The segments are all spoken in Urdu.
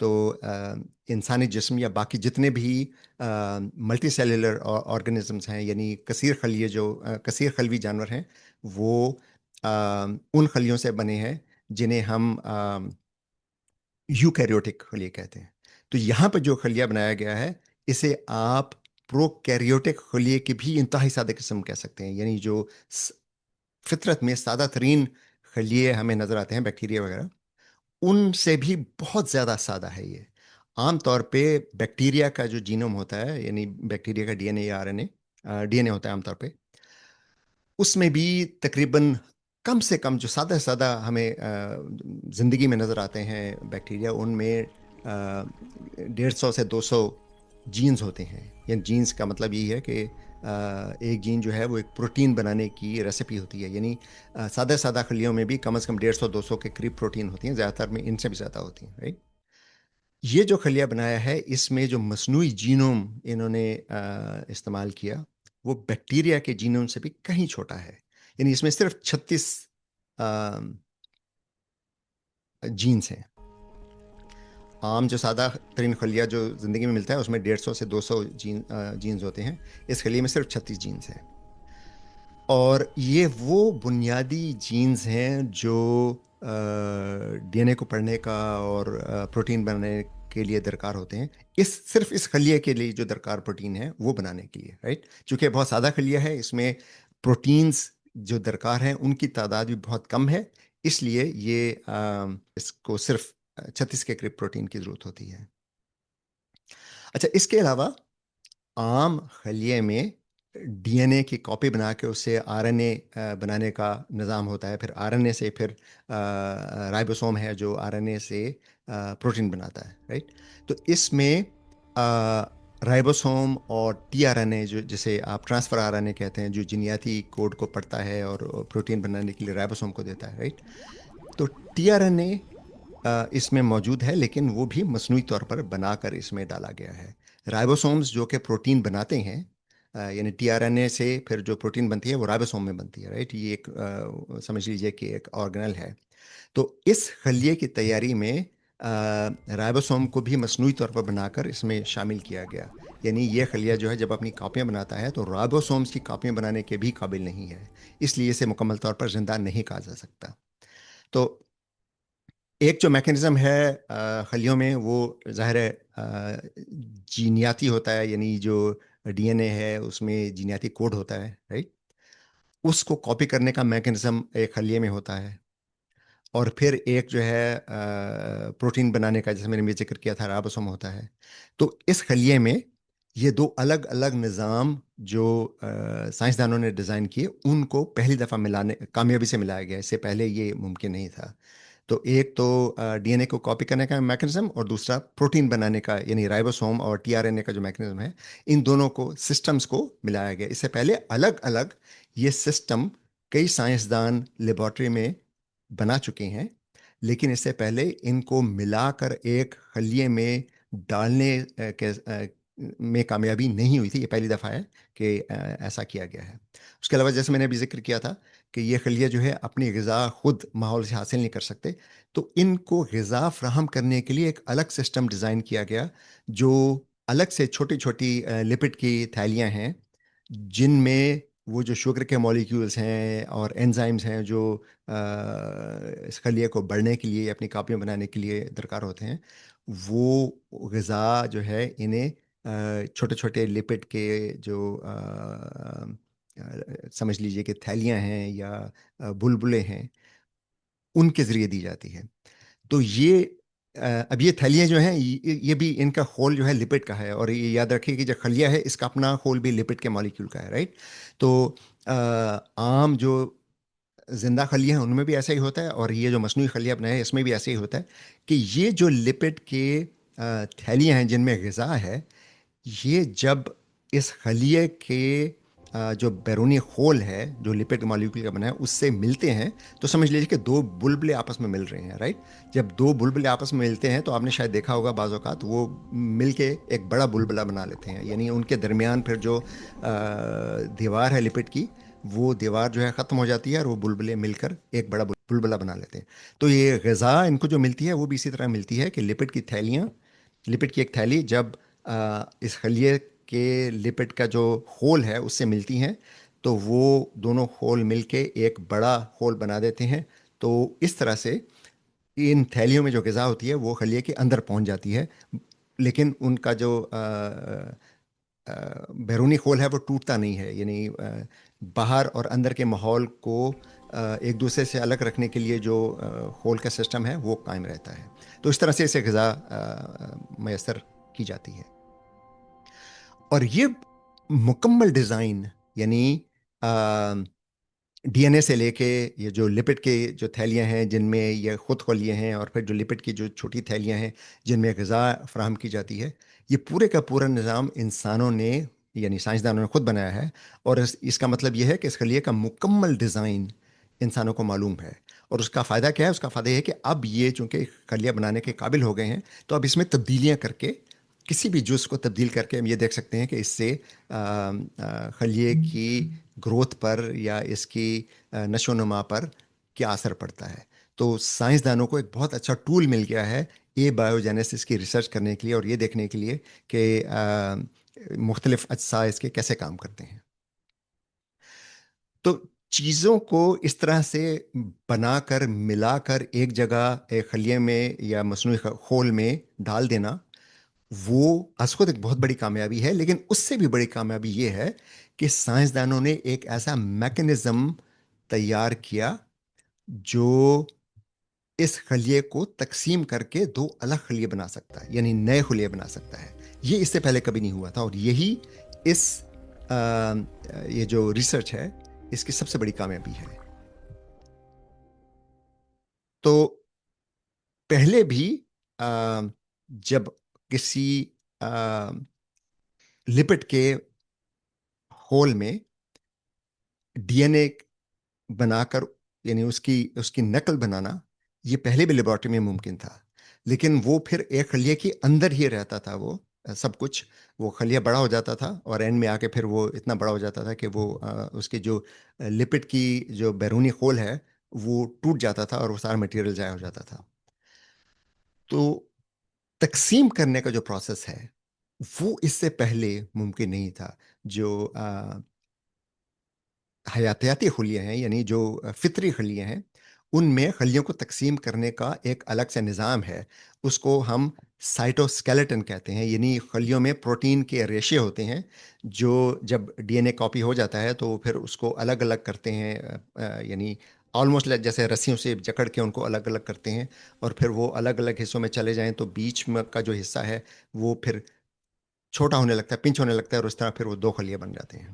تو انسانی جسم یا باقی جتنے بھی ملٹی سیلولر آرگنزمس ہیں، یعنی کثیر خلیے جو کثیر خلوی جانور ہیں، وہ ان خلیوں سے بنے ہیں جنہیں ہم یوکیریوٹک خلیے کہتے ہیں۔ تو یہاں پہ جو خلیہ بنایا گیا ہے اسے آپ پروکیریوٹک خلیے کی بھی انتہائی سادہ قسم کہہ سکتے ہیں، یعنی جو فطرت میں سادہ ترین خلیے ہمیں نظر آتے ہیں بیکٹیریا وغیرہ، ان سے بھی بہت زیادہ سادہ ہے یہ۔ عام طور پہ بیکٹیریا کا جو جینوم ہوتا ہے، یعنی بیکٹیریا کا ڈی این اے یا R N A, D N A ہوتا ہے عام طور پہ، اس میں بھی تقریباً کم سے کم جو سادہ سادہ ہمیں زندگی میں نظر آتے ہیں بیکٹیریا، ان میں 150 سے 200 جینز ہوتے ہیں۔ یعنی جینز کا مطلب یہ ہے کہ ایک جین جو ہے وہ ایک پروٹین بنانے کی ریسیپی ہوتی ہے، یعنی سادہ سادہ خلیوں میں بھی کم از کم 150-200 کے قریب پروٹین ہوتی ہیں، زیادہ تر میں ان سے بھی زیادہ ہوتی ہیں، رائٹ؟ یہ جو خلیہ بنایا ہے اس میں جو مصنوعی جینوم انہوں نے استعمال کیا وہ بیکٹیریا کے جینوم سے بھی کہیں چھوٹا ہے، یعنی اس میں صرف 36 جینز ہیں۔ عام جو سادہ ترین خلیہ جو زندگی میں ملتا ہے اس میں 150 سے 200 جینز ہوتے ہیں، اس خلیے میں صرف 36 جینز ہیں، اور یہ وہ بنیادی جینز ہیں جو ڈی این اے کو پڑھنے کا اور پروٹین بنانے کے لیے درکار ہوتے ہیں، صرف اس خلیے کے لیے جو درکار پروٹین ہے وہ بنانے کے لیے، رائٹ؟ چونکہ بہت سادہ خلیہ ہے، اس میں پروٹینز جو درکار ہیں ان کی تعداد بھی بہت کم ہے، اس لیے یہ اس کو صرف 36 کے قریب پروٹین کی ضرورت ہوتی ہے۔ اچھا، اس کے علاوہ عام خلیے میں ڈی این اے کی کاپی بنا کے اس سے آر این اے بنانے کا نظام ہوتا ہے، پھر آر این اے سے پھر رائبوسوم ہے جو آر این اے سے پروٹین بناتا ہے، رائٹ؟ تو اس میں رائبوسوم اور ٹی آر این اے جو جسے آپ ٹرانسفر آر این اے کہتے ہیں، جو جینیاتی کوڈ کو پڑھتا ہے اور پروٹین بنانے کے لیے رائبوسوم کو دیتا ہے، رائٹ؟ تو ٹی آر این اے اس میں موجود ہے، لیکن وہ بھی مصنوعی طور پر بنا کر اس میں ڈالا گیا ہے۔ رائبوسومز جو کہ پروٹین بناتے ہیں، یعنی ٹی آر این اے سے پھر جو پروٹین بنتی ہے وہ رائبوسوم میں بنتی ہے، رائٹ؟ یہ ایک سمجھ لیجئے کہ ایک آرگنل ہے۔ تو اس خلیے کی تیاری میں رائبوسوم کو بھی مصنوعی طور پر بنا کر اس میں شامل کیا گیا، یعنی یہ خلیہ جو ہے جب اپنی کاپیاں بناتا ہے تو رائبوسومز کی کاپیاں بنانے کے بھی قابل نہیں ہے، اس لیے اسے مکمل طور پر زندہ نہیں کہا جا سکتا۔ تو ایک جو میکینزم ہے خلیوں میں وہ ظاہر ہے جینیاتی ہوتا ہے، یعنی جو ڈی این اے ہے اس میں جینیاتی کوڈ ہوتا ہے، رائٹ؟ اس کو کاپی کرنے کا میکینزم ایک خلیے میں ہوتا ہے، اور پھر ایک جو ہے پروٹین بنانے کا، جیسے میں نے ذکر کیا تھا، رائبوسوم ہوتا ہے۔ تو اس خلیے میں یہ دو الگ الگ نظام جو سائنسدانوں نے ڈیزائن کیے ان کو پہلی دفعہ کامیابی سے ملایا گیا، اس سے پہلے یہ ممکن نہیں تھا۔ تو ایک تو ڈی این اے کو کاپی کرنے کا میکانزم، اور دوسرا پروٹین بنانے کا، یعنی رائبوسوم اور ٹی آر این اے کا جو میکانزم ہے، ان دونوں کو سسٹمز کو ملایا گیا۔ اس سے پہلے الگ الگ یہ سسٹم کئی سائنسدان لیبارٹری میں بنا چکے ہیں، لیکن اس سے پہلے ان کو ملا کر ایک خلیے میں ڈالنے میں کامیابی نہیں ہوئی تھی۔ یہ پہلی دفعہ ہے کہ ایسا کیا گیا ہے۔ اس کے علاوہ جیسے میں نے ابھی ذکر کیا تھا کہ یہ خلیہ جو ہے اپنی غذا خود ماحول سے حاصل نہیں کر سکتے، تو ان کو غذا فراہم کرنے کے لیے ایک الگ سسٹم ڈیزائن کیا گیا، جو الگ سے چھوٹی چھوٹی لپڈ کی تھیلیاں ہیں، جن میں وہ جو شوگر کے مالیکیولز ہیں اور انزائمز ہیں جو اس خلیے کو بڑھنے کے لیے، اپنی کاپیاں بنانے کے لیے درکار ہوتے ہیں، وہ غذا جو ہے انہیں چھوٹے چھوٹے لپڈ کے جو سمجھ لیجئے کہ تھیلیاں ہیں یا بلبلے ہیں، ان کے ذریعے دی جاتی ہے۔ تو یہ اب یہ تھیلیاں جو ہیں یہ بھی ان کا خول جو ہے لپڈ کا ہے، اور یہ یاد رکھیے کہ جو خلیہ ہے اس کا اپنا خول بھی لپڈ کے مالیکیول کا ہے، رائٹ؟ تو عام جو زندہ خلیہ ہیں ان میں بھی ایسا ہی ہوتا ہے، اور یہ جو مصنوعی خلیہ بنایا ہے اس میں بھی ایسا ہی ہوتا ہے کہ یہ جو لپڈ کے تھیلیاں ہیں جن میں غذا ہے، یہ جب اس خلیے کے جو بیرونی خول ہے جو لپڈ مالیکول کا بنا ہے اس سے ملتے ہیں، تو سمجھ لیجیے کہ دو بلبلے آپس میں مل رہے ہیں، رائٹ؟ جب دو بلبلے آپس میں ملتے ہیں تو آپ نے شاید دیکھا ہوگا بعض اوقات وہ مل کے ایک بڑا بلبلہ بنا لیتے ہیں، یعنی ان کے درمیان پھر جو دیوار ہے لپڈ کی وہ دیوار جو ہے ختم ہو جاتی ہے اور وہ بلبلے مل کر ایک بڑا بلبلا بنا لیتے ہیں. تو یہ غذا ان کو جو ملتی ہے وہ بھی اسی طرح ملتی ہے کہ لپڈ کی تھیلیاں، لپڈ کی ایک تھیلی جب اس خلیے کے لپڈ کا جو ہول ہے اس سے ملتی ہیں تو وہ دونوں ہول مل کے ایک بڑا ہول بنا دیتے ہیں. تو اس طرح سے ان تھیلیوں میں جو غذا ہوتی ہے وہ خلیے کے اندر پہنچ جاتی ہے، لیکن ان کا جو بیرونی خول ہے وہ ٹوٹتا نہیں ہے. یعنی باہر اور اندر کے ماحول کو ایک دوسرے سے الگ رکھنے کے لیے جو خول کا سسٹم ہے وہ قائم رہتا ہے. تو اس طرح سے اسے غذا میسر کی جاتی ہے. اور یہ مکمل ڈیزائن، یعنی ڈی این اے سے لے کے یہ جو لپڈ کے جو تھیلیاں ہیں جن میں یہ خود خلیے ہیں، اور پھر جو لپڈ کی جو چھوٹی تھیلیاں ہیں جن میں غذا فراہم کی جاتی ہے، یہ پورے کا پورا نظام انسانوں نے یعنی سائنسدانوں نے خود بنایا ہے. اور اس کا مطلب یہ ہے کہ اس خلیے کا مکمل ڈیزائن انسانوں کو معلوم ہے. اور اس کا فائدہ کیا ہے؟ اس کا فائدہ یہ ہے کہ اب یہ چونکہ خلیہ بنانے کے قابل ہو گئے ہیں تو اب اس میں تبدیلیاں کر کے کسی بھی جز کو تبدیل کر کے ہم یہ دیکھ سکتے ہیں کہ اس سے خلیے کی گروتھ پر یا اس کی نشو و نما پر کیا اثر پڑتا ہے. تو سائنسدانوں کو ایک بہت اچھا ٹول مل گیا ہے اے بایوجینیسس کی ریسرچ کرنے کے لیے اور یہ دیکھنے کے لیے کہ مختلف اجزاء اس کے کیسے کام کرتے ہیں. تو چیزوں کو اس طرح سے بنا کر ملا کر ایک جگہ ایک خلیے میں یا مصنوعی خول میں ڈال دینا وہ از خود ایک بہت بڑی کامیابی ہے. لیکن اس سے بھی بڑی کامیابی یہ ہے کہ سائنسدانوں نے ایک ایسا میکنزم تیار کیا جو اس خلیے کو تقسیم کر کے دو الگ خلیے بنا سکتا ہے، یعنی نئے خلیے بنا سکتا ہے. یہ اس سے پہلے کبھی نہیں ہوا تھا، اور یہی اس یہ جو ریسرچ ہے اس کی سب سے بڑی کامیابی ہے. تو پہلے بھی جب کسی لپڈ کے ہول میں ڈی این اے بنا کر یعنی اس کی نقل بنانا یہ پہلے بھی لیبارٹری میں ممکن تھا، لیکن وہ پھر ایک خلیے کے اندر ہی رہتا تھا. وہ سب کچھ وہ خلیہ بڑا ہو جاتا تھا اور اینڈ میں آ کے پھر وہ اتنا بڑا ہو جاتا تھا کہ وہ اس کے جو لپڈ کی جو بیرونی خول ہے وہ ٹوٹ جاتا تھا اور وہ سارا مٹیریل ضائع ہو جاتا تھا. تو تقسیم کرنے کا جو پروسیس ہے وہ اس سے پہلے ممکن نہیں تھا. جو حیاتیاتی خلیے ہیں یعنی جو فطری خلیے ہیں ان میں خلیوں کو تقسیم کرنے کا ایک الگ سے نظام ہے. اس کو ہم سائٹوسکیلیٹن کہتے ہیں. یعنی خلیوں میں پروٹین کے ریشے ہوتے ہیں جو جب ڈی این اے کاپی ہو جاتا ہے تو پھر اس کو الگ الگ کرتے ہیں، یعنی آلموسٹ جیسے رسیوں سے جکڑ کے ان کو الگ الگ کرتے ہیں اور پھر وہ الگ الگ حصوں میں چلے جائیں تو بیچ میں کا جو حصہ ہے وہ پھر چھوٹا ہونے لگتا ہے، پنچ ہونے لگتا ہے اور اس طرح پھر وہ دو خلیے بن جاتے ہیں.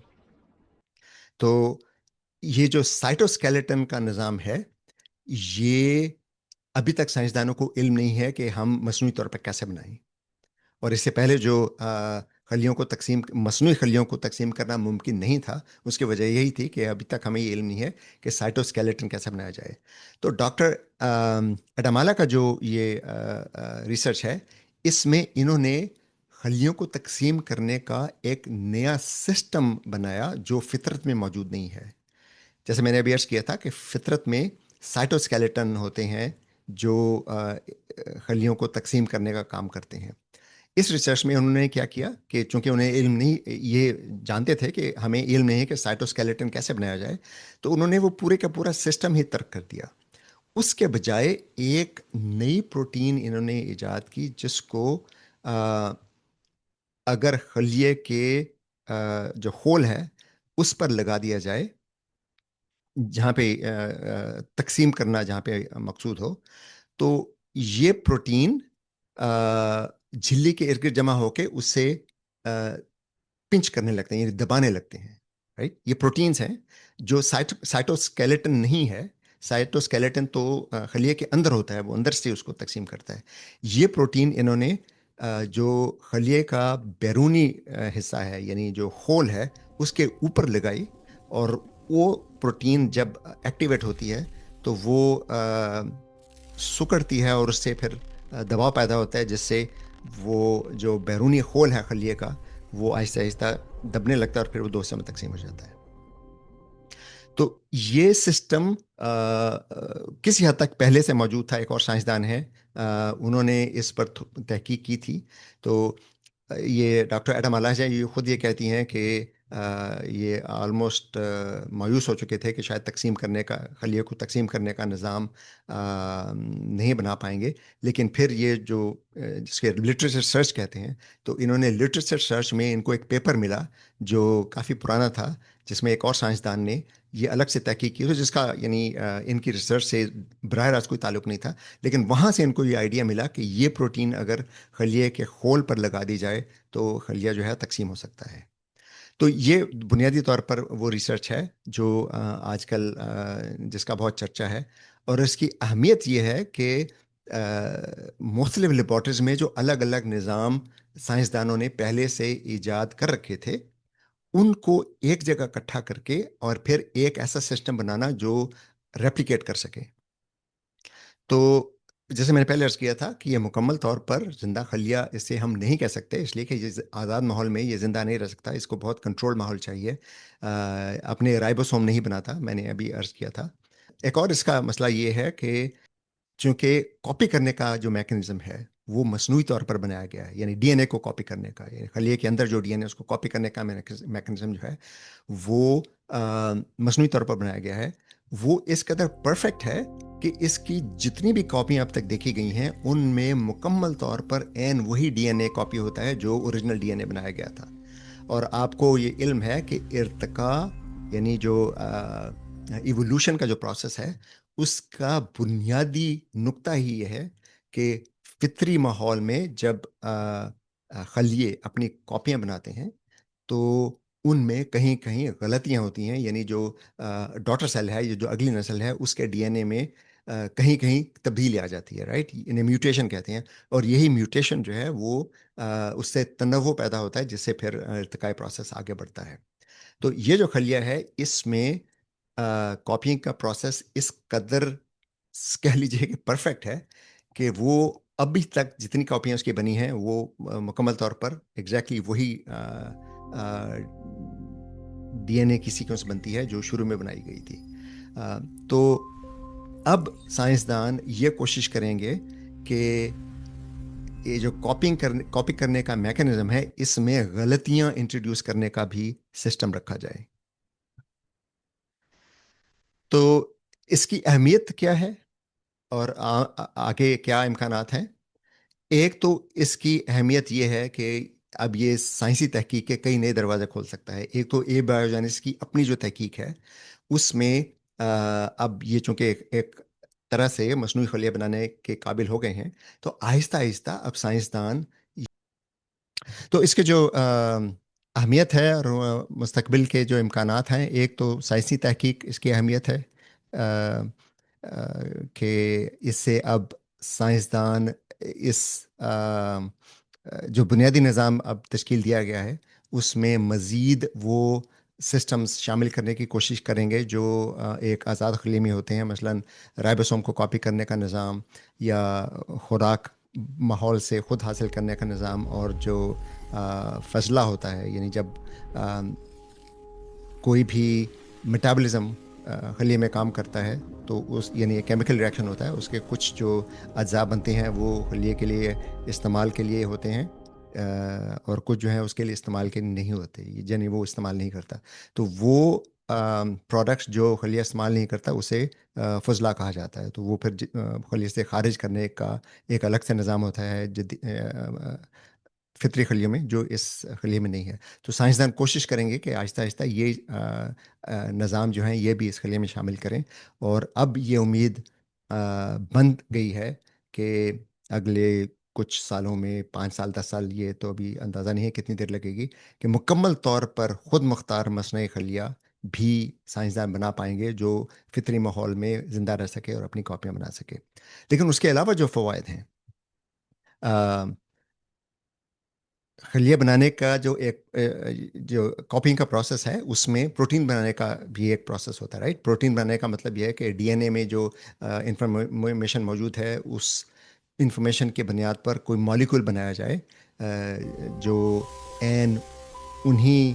تو یہ جو سائٹوسکیلیٹن کا نظام ہے یہ ابھی تک سائنسدانوں کو علم نہیں ہے کہ ہم مصنوعی طور پر کیسے بنائیں. اور اس سے پہلے جو خلیوں کو مصنوعی خلیوں کو تقسیم کرنا ممکن نہیں تھا اس کی وجہ یہی تھی کہ ابھی تک ہمیں یہ علم نہیں ہے کہ سائٹوسکیلیٹن کیسے بنایا جائے. تو ڈاکٹر اڈامالا کا جو یہ ریسرچ ہے اس میں انہوں نے خلیوں کو تقسیم کرنے کا ایک نیا سسٹم بنایا جو فطرت میں موجود نہیں ہے. جیسے میں نے ابھی عرض کیا تھا کہ فطرت میں سائٹوسکیلیٹن ہوتے ہیں جو خلیوں کو تقسیم کرنے کا کام کرتے ہیں. اس ریسرچ میں انہوں نے کیا کیا کہ چونکہ انہیں علم نہیں، یہ جانتے تھے کہ ہمیں علم نہیں ہے کہ سائٹوسکیلیٹن کیسے بنایا جائے، تو انہوں نے وہ پورے کا پورا سسٹم ہی ترک کر دیا. اس کے بجائے ایک نئی پروٹین انہوں نے ایجاد کی جس کو اگر خلیے کے جو ہول ہے اس پر لگا دیا جائے جہاں پہ تقسیم کرنا جہاں پہ مقصود ہو، تو یہ پروٹین جھلی کے ارد گرد جمع ہو کے اس سے پنچ کرنے لگتے ہیں یعنی دبانے لگتے ہیں. رائٹ، یہ پروٹینز ہیں جو سائٹوسکیلیٹن نہیں ہے. سائٹوسکیلیٹن تو خلیے کے اندر ہوتا ہے، وہ اندر سے اس کو تقسیم کرتا ہے. یہ پروٹین انہوں نے جو خلیے کا بیرونی حصہ ہے یعنی جو ہول ہے اس کے اوپر لگائی، اور وہ پروٹین جب ایکٹیویٹ ہوتی ہے تو وہ سکڑتی ہے اور اس سے پھر دباؤ پیدا ہوتا ہے جس سے وہ جو بیرونی خول ہے خلیے کا وہ آہستہ آہستہ دبنے لگتا ہے اور پھر وہ دو حصوں میں تقسیم ہو جاتا ہے. تو یہ سسٹم کسی حد تک پہلے سے موجود تھا. ایک اور سائنسدان ہے, انہوں نے اس پر تحقیق کی تھی. تو یہ ڈاکٹر ایڈم الاجا یہ خود یہ کہتی ہیں کہ یہ آلموسٹ مایوس ہو چکے تھے کہ شاید تقسیم کرنے کا, خلیے کو تقسیم کرنے کا نظام نہیں بنا پائیں گے. لیکن پھر یہ جو جس کے لٹریچر سرچ کہتے ہیں, تو انہوں نے لٹریچر سرچ میں ان کو ایک پیپر ملا جو کافی پرانا تھا, جس میں ایک اور سائنسدان نے یہ الگ سے تحقیق کی, تو جس کا یعنی ان کی ریسرچ سے براہ راست کوئی تعلق نہیں تھا. لیکن وہاں سے ان کو یہ آئیڈیا ملا کہ یہ پروٹین اگر خلیے کے خول پر لگا دی جائے تو خلیہ جو ہے تقسیم ہو سکتا ہے. تو یہ بنیادی طور پر وہ ریسرچ ہے جو آج کل جس کا بہت چرچا ہے. اور اس کی اہمیت یہ ہے کہ مختلف لیبارٹریز میں جو الگ الگ نظام سائنسدانوں نے پہلے سے ایجاد کر رکھے تھے, ان کو ایک جگہ اکٹھا کر کے اور پھر ایک ایسا سسٹم بنانا جو ریپلیکیٹ کر سکے. تو جیسے میں نے پہلے عرض کیا تھا کہ یہ مکمل طور پر زندہ خلیہ اسے ہم نہیں کہہ سکتے, اس لیے کہ یہ آزاد ماحول میں یہ زندہ نہیں رہ سکتا. اس کو بہت کنٹرول ماحول چاہیے. اپنے رائبوسوم نہیں بناتا, میں نے ابھی عرض کیا تھا. ایک اور اس کا مسئلہ یہ ہے کہ چونکہ کاپی کرنے کا جو میکنزم ہے وہ مصنوعی طور پر بنایا گیا ہے, یعنی ڈی این اے کو کاپی کرنے کا, یعنی خلیے کے اندر جو ڈی این اے اس کو کاپی کرنے کا میکنزم جو ہے وہ مصنوعی طور پر بنایا گیا ہے. وہ اس قدر پرفیکٹ ہے کہ اس کی جتنی بھی کاپیاں اب تک دیکھی گئی ہیں ان میں مکمل طور پر عین وہی ڈی این اے کاپی ہوتا ہے جو اوریجنل ڈی این اے بنایا گیا تھا. اور آپ کو یہ علم ہے کہ ارتقاء یعنی جو ایوولوشن کا جو پروسیس ہے اس کا بنیادی نقطہ ہی یہ ہے کہ فطری ماحول میں جب خلیے اپنی کاپیاں بناتے ہیں تو ان میں کہیں کہیں غلطیاں ہوتی ہیں, یعنی جو ڈاٹر سیل ہے, یہ جو اگلی نسل ہے, اس کے ڈی این اے میں کہیں کہیں تبدیلی آ جاتی ہے, رائٹ, انہیں میوٹیشن کہتے ہیں. اور یہی میوٹیشن جو ہے وہ اس سے تنوع پیدا ہوتا ہے, جس سے پھر ارتقائی پروسیس آگے بڑھتا ہے. تو یہ جو خلیہ ہے اس میں کاپینگ کا پروسیس اس قدر کہہ لیجیے کہ پرفیکٹ ہے کہ وہ ابھی تک جتنی کاپیاں اس کی بنی ہیں وہ مکمل طور پر ایگزیکٹلی وہی ڈی این اے کی سیکوینس بنتی ہے جو شروع میں بنائی گئی تھی. تو اب سائنسدان یہ کوشش کریں گے کہ یہ جو کاپی کرنے کا میکانزم ہے اس میں غلطیاں انٹروڈیوس کرنے کا بھی سسٹم رکھا جائے. تو اس کی اہمیت کیا ہے اور آگے کیا امکانات ہیں؟ ایک تو اس کی اہمیت یہ ہے کہ اب یہ سائنسی تحقیق کے کئی نئے دروازے کھول سکتا ہے. ایک تو اے بایوجینکس کی اپنی جو تحقیق ہے اس میں اب یہ چونکہ ایک طرح سے مصنوعی خلیہ بنانے کے قابل ہو گئے ہیں, تو آہستہ آہستہ اب سائنسدان, تو اس کے جو اہمیت ہے اور مستقبل کے جو امکانات ہیں, ایک تو سائنسی تحقیق اس کی اہمیت ہے کہ اس سے اب سائنسدان اس جو بنیادی نظام اب تشکیل دیا گیا ہے اس میں مزید وہ سسٹمز شامل کرنے کی کوشش کریں گے جو ایک آزاد خلیے میں ہوتے ہیں, مثلا رائبوسوم کو کاپی کرنے کا نظام, یا خوراک ماحول سے خود حاصل کرنے کا نظام, اور جو فضلہ ہوتا ہے, یعنی جب کوئی بھی میٹابولزم خلیے میں کام کرتا ہے تو اس یعنی کیمیکل ریئیکشن ہوتا ہے, اس کے کچھ جو اجزاء بنتے ہیں وہ خلیے کے لیے استعمال کے لیے ہوتے ہیں اور کچھ جو ہیں اس کے لیے استعمال کے نہیں ہوتے, یعنی وہ استعمال نہیں کرتا. تو وہ پروڈکٹس جو خلیہ استعمال نہیں کرتا اسے فضلہ کہا جاتا ہے. تو وہ پھر خلیے سے خارج کرنے کا ایک الگ سے نظام ہوتا ہے فطری خلیوں میں جو اس خلیے میں نہیں ہے. تو سائنسدان کوشش کریں گے کہ آہستہ آہستہ یہ نظام جو ہیں یہ بھی اس خلیے میں شامل کریں. اور اب یہ امید بند گئی ہے کہ اگلے کچھ سالوں میں 5 سال 10 سال, یہ تو ابھی اندازہ نہیں ہے کتنی دیر لگے گی, کہ مکمل طور پر خود مختار مصنوعی خلیہ بھی سائنسدان بنا پائیں گے جو فطری ماحول میں زندہ رہ سکے اور اپنی کاپیاں بنا سکے. لیکن اس کے علاوہ جو فوائد ہیں, خلیہ بنانے کا جو ایک جو کاپینگ کا پروسیس ہے اس میں پروٹین بنانے کا بھی ایک پروسیس ہوتا ہے, رائٹ. پروٹین بنانے کا مطلب یہ ہے کہ ڈی این اے میں جو انفارمیشن موجود ہے اس انفارمیشن کے بنیاد پر کوئی مالیکول بنایا جائے جو عین انہی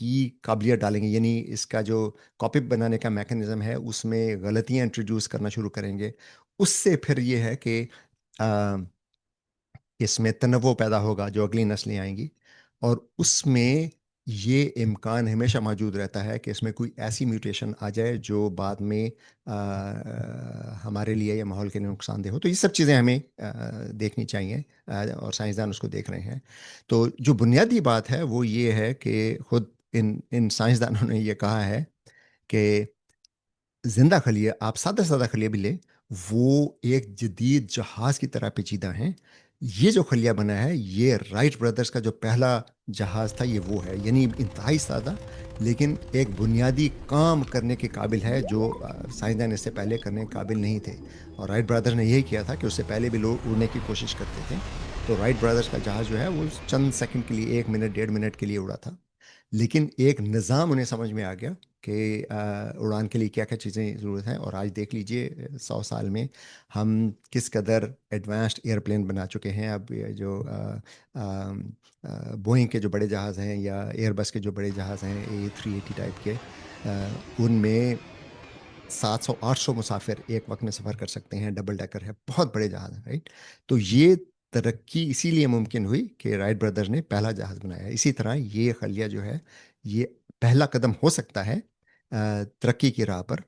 کی قابلیت ڈالیں گے، یعنی اس کا جو کاپی بنانے کا میکانزم ہے اس میں غلطیاں انٹروڈیوس کرنا شروع کریں گے، اس سے پھر یہ ہے کہ اس میں تنوع پیدا ہوگا جو اگلی نسلیں آئیں گی، اور اس میں یہ امکان ہمیشہ موجود رہتا ہے کہ اس میں کوئی ایسی میوٹیشن آ جائے جو بعد میں ہمارے لیے یا ماحول کے لیے نقصان دہ ہو۔ تو یہ سب چیزیں ہمیں دیکھنی چاہیے، اور سائنسدان اس کو دیکھ رہے ہیں۔ تو جو بنیادی بات ہے وہ یہ ہے کہ خود ان سائنسدانوں نے یہ کہا ہے کہ زندہ خلیے، آپ سادہ سادہ خلیے بھی لیں، وہ ایک جدید جہاز کی طرح پیچیدہ ہیں۔ یہ جو خلیہ بنا ہے یہ رائٹ بردرز کا جو پہلا جہاز تھا یہ وہ ہے، یعنی انتہائی سادہ لیکن ایک بنیادی کام کرنے کے قابل ہے جو سائنسدان اس سے پہلے کرنے کے قابل نہیں تھے۔ اور رائٹ برادرز نے یہی کیا تھا کہ اس سے پہلے بھی لوگ اڑنے کی کوشش کرتے تھے، تو رائٹ برادرز کا جہاز جو ہے وہ چند سیکنڈ کے لیے، 1 منٹ 1.5 منٹ کے لیے اڑا تھا، لیکن ایک نظام انہیں سمجھ میں آ گیا کہ اڑان کے لیے کیا کیا چیزیں ضرورت ہیں۔ اور آج دیکھ لیجئے 100 سال میں ہم کس قدر ایڈوانسڈ ایئرپلین بنا چکے ہیں۔ اب یہ جو بوئنگ کے جو بڑے جہاز ہیں یا ایئر بس کے جو بڑے جہاز ہیں A380 ٹائپ کے، ان میں 700 800 مسافر ایک وقت میں سفر کر سکتے ہیں، ڈبل ڈیکر ہے، بہت بڑے جہاز ہیں، رائٹ۔ تو یہ ترقی اسی لیے ممکن ہوئی کہ رائٹ بردر نے پہلا جہاز بنایا۔ اسی طرح یہ خلیہ جو ہے یہ پہلا قدم ہو سکتا ہے ترقی کی راہ پر،